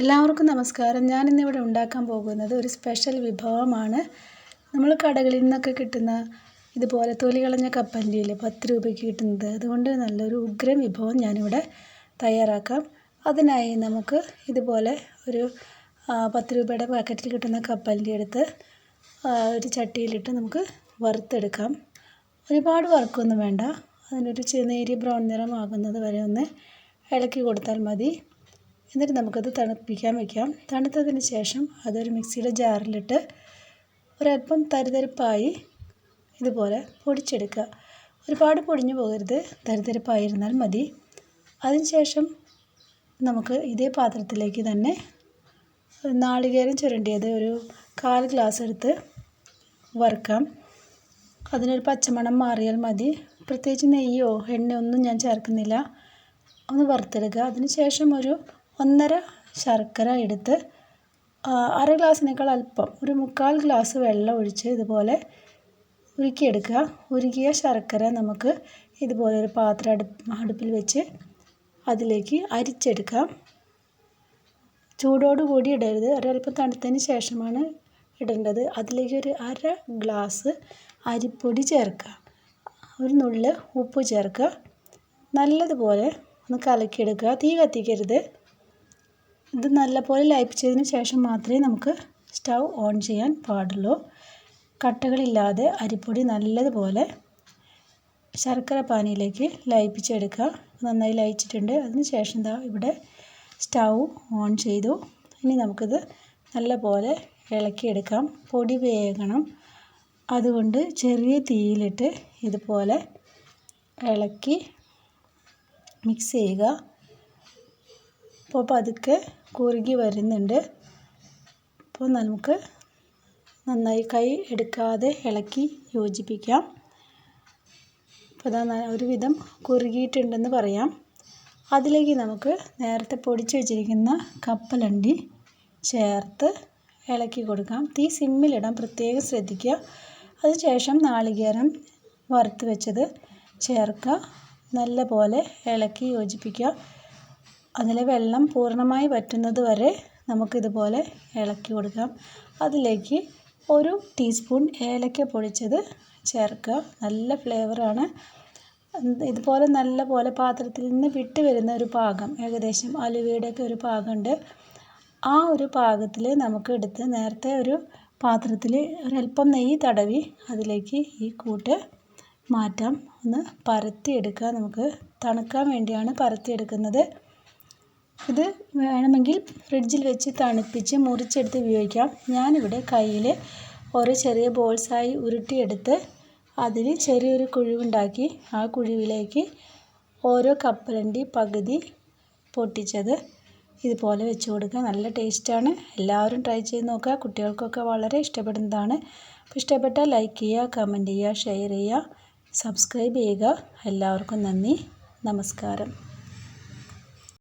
എല്ലാവർക്കും നമസ്കാരം. ഞാനിന്നിവിടെ ഉണ്ടാക്കാൻ പോകുന്നത് ഒരു സ്പെഷ്യൽ വിഭവമാണ്. നമ്മൾ കടകളിൽ നിന്നൊക്കെ കിട്ടുന്ന ഇതുപോലെ തൊലി കളഞ്ഞ കപ്പലണ്ടിയില്ലേ 10 രൂപയ്ക്ക് കിട്ടുന്നത്, അതുകൊണ്ട് നല്ലൊരു ഉഗ്രൻ വിഭവം ഞാനിവിടെ തയ്യാറാക്കാം. അതിനായി നമുക്ക് ഇതുപോലെ ഒരു 10 രൂപയുടെ പാക്കറ്റിൽ കിട്ടുന്ന കപ്പലണ്ടി എടുത്ത് ഒരു ചട്ടിയിലിട്ട് നമുക്ക് വറുത്തെടുക്കാം. ഒരുപാട് വറുക്കൊന്നും വേണ്ട, അതിനൊരു നേരിയ ബ്രൗൺ നിറമാകുന്നത് വരെ ഒന്ന് ഇളക്കി കൊടുത്താൽ മതി. എന്നിട്ട് നമുക്കത് തണുപ്പിക്കാൻ വയ്ക്കാം. തണുത്തതിന് ശേഷം അതൊരു മിക്സിയുടെ ജാറിലിട്ട് ഒരല്പം തരിതരിപ്പായി ഇതുപോലെ പൊടിച്ചെടുക്കുക. ഒരുപാട് പൊടിഞ്ഞു പോകരുത്, തരിതരിപ്പായിരുന്നാൽ മതി. അതിനുശേഷം നമുക്ക് ഇതേ പാത്രത്തിലേക്ക് തന്നെ നാളികേരം ചുരണ്ടിയത് ഒരു 1/4 ഗ്ലാസ് എടുത്ത് വറുക്കാം. അതിനൊരു പച്ചമണം മാറിയാൽ മതി. പ്രത്യേകിച്ച് നെയ്യോ എണ്ണയോ ഒന്നും ഞാൻ ചേർക്കുന്നില്ല. ഒന്ന് വറുത്തെടുക്കുക. അതിനുശേഷം ഒരു 1/2 ശർക്കര എടുത്ത് 1/2 ഗ്ലാസ്സിനേക്കാൾ അല്പം ഒരു 1/4 ഗ്ലാസ് വെള്ളം ഒഴിച്ച് ഇതുപോലെ ഉരുക്കിയെടുക്കുക. ഉരുക്കിയ ശർക്കര നമുക്ക് ഇതുപോലെ ഒരു പാത്രം അടുപ്പിൽ വെച്ച് അതിലേക്ക് അരിച്ചെടുക്കാം. ചൂടോടുകൂടി ഇടരുത്, ഒരല്പം തണുത്തതിന് ശേഷമാണ് ഇടേണ്ടത്. അതിലേക്ക് ഒരു 1/2 ഗ്ലാസ് അരിപ്പൊടി ചേർക്കുക, ഒരു നുള്ള് ഉപ്പ് ചേർക്കുക. നല്ലതുപോലെ ഒന്ന് കലക്കിയെടുക്കുക. തീ കത്തിക്കരുത്. ഇത് നല്ലപോലെ ലയിപ്പിച്ചതിന് ശേഷം മാത്രമേ നമുക്ക് സ്റ്റൗ ഓൺ ചെയ്യാൻ പാടുള്ളൂ. കട്ടകളില്ലാതെ അരിപ്പൊടി നല്ലതുപോലെ ശർക്കര പാനിയിലേക്ക് ലയിപ്പിച്ചെടുക്കുക. നന്നായി ലയിച്ചിട്ടുണ്ട്. അതിന് ശേഷം ഇവിടെ സ്റ്റൗ ഓൺ ചെയ്തു. ഇനി നമുക്കിത് നല്ലപോലെ ഇളക്കിയെടുക്കാം. പൊടി വേകണം, അതുകൊണ്ട് ചെറിയ തീയിലിട്ട് ഇതുപോലെ ഇളക്കി മിക്സ് ചെയ്യുക. ഇപ്പോൾ പതുക്കെ കുറുകി വരുന്നുണ്ട്. അപ്പോൾ നമുക്ക് നന്നായി കൈ എടുക്കാതെ ഇളക്കി യോജിപ്പിക്കാം. അപ്പോൾ ഒരുവിധം കുറുകിയിട്ടുണ്ടെന്ന് പറയാം. അതിലേക്ക് നമുക്ക് നേരത്തെ പൊടിച്ച് വെച്ചിരിക്കുന്ന കപ്പലണ്ടി ചേർത്ത് ഇളക്കി കൊടുക്കാം. തീ സിമ്മിലിടാൻ പ്രത്യേകം ശ്രദ്ധിക്കുക. അതിനുശേഷം നാളികേരം വറുത്ത് വെച്ചത് ചേർക്കുക. നല്ലപോലെ ഇളക്കി യോജിപ്പിക്കുക. അതിലെ വെള്ളം പൂർണ്ണമായി വറ്റുന്നത് വരെ നമുക്കിതുപോലെ ഇളക്കി കൊടുക്കാം. അതിലേക്ക് ഒരു ടീസ്പൂൺ ഏലക്ക പൊടിച്ചത് ചേർക്കുക. നല്ല ഫ്ലേവറാണ്. ഇതുപോലെ നല്ലപോലെ പാത്രത്തിൽ നിന്ന് വിട്ട് വരുന്ന ഒരു പാകം, ഏകദേശം അലുവയുടെയൊക്കെ ഒരു പാകമുണ്ട്. ആ ഒരു പാകത്തിൽ നമുക്ക് എടുത്ത് നേരത്തെ ഒരു പാത്രത്തിൽ ഒരല്പം നെയ്യ് തടവി അതിലേക്ക് ഈ കൂട്ട് മാറ്റാം. ഒന്ന് പരത്തിയെടുക്കുക. നമുക്ക് തണുക്കാൻ വേണ്ടിയാണ് പരത്തിയെടുക്കുന്നത്. ഇത് വേണമെങ്കിൽ ഫ്രിഡ്ജിൽ വെച്ച് തണുപ്പിച്ച് മുറിച്ചെടുത്ത് ഉപയോഗിക്കാം. ഞാനിവിടെ കയ്യിൽ ഓരോ ചെറിയ ബോൾസായി ഉരുട്ടിയെടുത്ത് അതിന് ചെറിയൊരു കുഴിവുണ്ടാക്കി ആ കുഴിവിലേക്ക് ഓരോ കപ്പലണ്ടി പകുതി പൊട്ടിച്ചത് ഇതുപോലെ വെച്ച് കൊടുക്കുക. നല്ല ടേസ്റ്റാണ്. എല്ലാവരും ട്രൈ ചെയ്ത് നോക്കുക. കുട്ടികൾക്കൊക്കെ വളരെ ഇഷ്ടപ്പെടുന്നതാണ്. അപ്പോൾ ഇഷ്ടപ്പെട്ടാൽ ലൈക്ക് ചെയ്യുക, കമൻറ്റ് ചെയ്യുക, ഷെയർ ചെയ്യുക, സബ്സ്ക്രൈബ് ചെയ്യുക. എല്ലാവർക്കും നന്ദി, നമസ്കാരം.